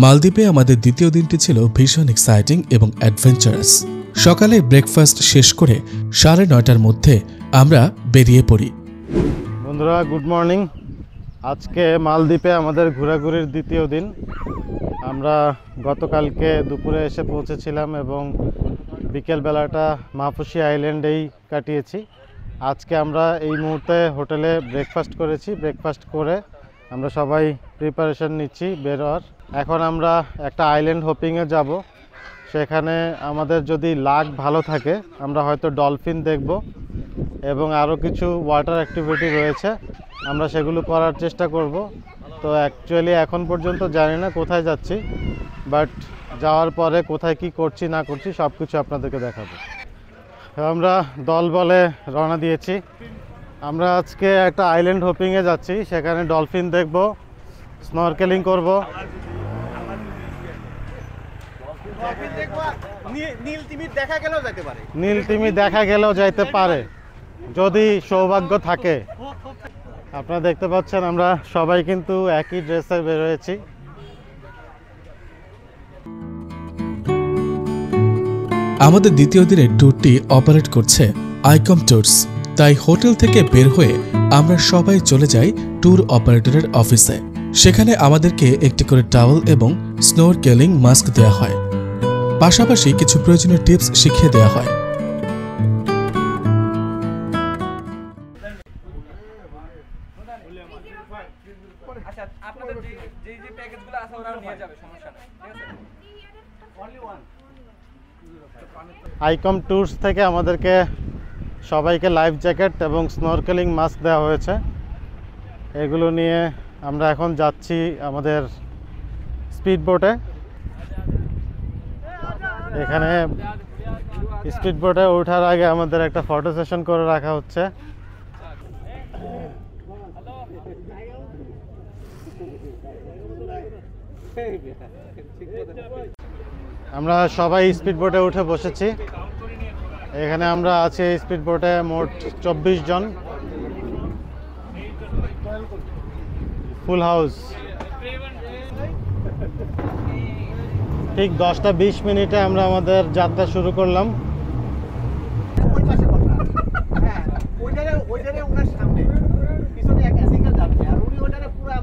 মালদ্বীপে আমাদের দ্বিতীয় দিনটি ছিল ভীষণ এক্সাইটিং এবং অ্যাডভেঞ্চারাস। সকালে ব্রেকফাস্ট শেষ করে 9:30টার মধ্যে আমরা বেরিয়ে পড়ি। বন্ধুরা, গুড মর্নিং। আজকে মালদ্বীপে আমাদের ঘোরাঘুরির দ্বিতীয় দিন। আমরা গতকালকে দুপুরে এসে পৌঁছেছিলাম এবং বিকেলবেলাটা মাহফুশি আইল্যান্ডেই কাটিয়েছি। আজকে আমরা এই মুহূর্তে হোটেলে ব্রেকফাস্ট করেছি। ব্রেকফাস্ট করে আমরা সবাই প্রিপারেশন নিচ্ছি বেরোয়ার। এখন আমরা একটা আইল্যান্ড হোপিংয়ে যাব। সেখানে আমাদের যদি লাক ভালো থাকে আমরা হয়তো ডলফিন দেখব এবং আরও কিছু ওয়াটার অ্যাক্টিভিটি রয়েছে, আমরা সেগুলো করার চেষ্টা করব। তো অ্যাকচুয়ালি এখন পর্যন্ত জানি না কোথায় যাচ্ছি, বাট যাওয়ার পরে কোথায় কি করছি না করছি সব কিছু আপনাদেরকে দেখাবো। আমরা দল বলে রওনা দিয়েছি। আমরা আজকে একটা আইল্যান্ড হোপিংয়ে যাচ্ছি, সেখানে ডলফিন দেখব, স্নরকেলিং করব। নীল তিমি দেখা গেলেও যাইতে পারে যদি সৌভাগ্য থাকে। আপনারা দেখতে পাচ্ছেন আমরা সবাই কিন্তু একই ড্রেসে বের হয়েছি। আমাদের দ্বিতীয় দিনের ট্যুরটি অপারেট করছে আইকম ট্যুরস, তাই হোটেল থেকে বের হয়ে আমরা সবাই চলে যাই ট্যুর অপারেটরের অফিসে। সেখানে আমাদেরকে একটি করে টাওয়েল এবং স্নোরকেলিং মাস্ক দেওয়া হয়, পাশাপাশি কিছু প্রয়োজনীয় টিপস শিখিয়ে দেওয়া হয়। আইকম ট্যুরস থেকে আমাদেরকে সবাইকে লাইফ জ্যাকেট এবং স্নরকেলিং মাস্ক দেওয়া হয়েছে। এগুলো নিয়ে আমরা এখন যাচ্ছি আমাদের স্পিড বোটে। এখানে স্পিড বোটে ওঠার আগে আমাদের একটা ফটো সেশন করে রাখা হচ্ছে। আমরা সবাই স্পিড বোটে উঠে বসেছি। এখানে আমরা আছি স্পিড বোটে মোট 24 জন, ফুল হাউস। ঠিক 10টা 20 মিনিটে আমরা আমাদের যাত্রা শুরু করলাম।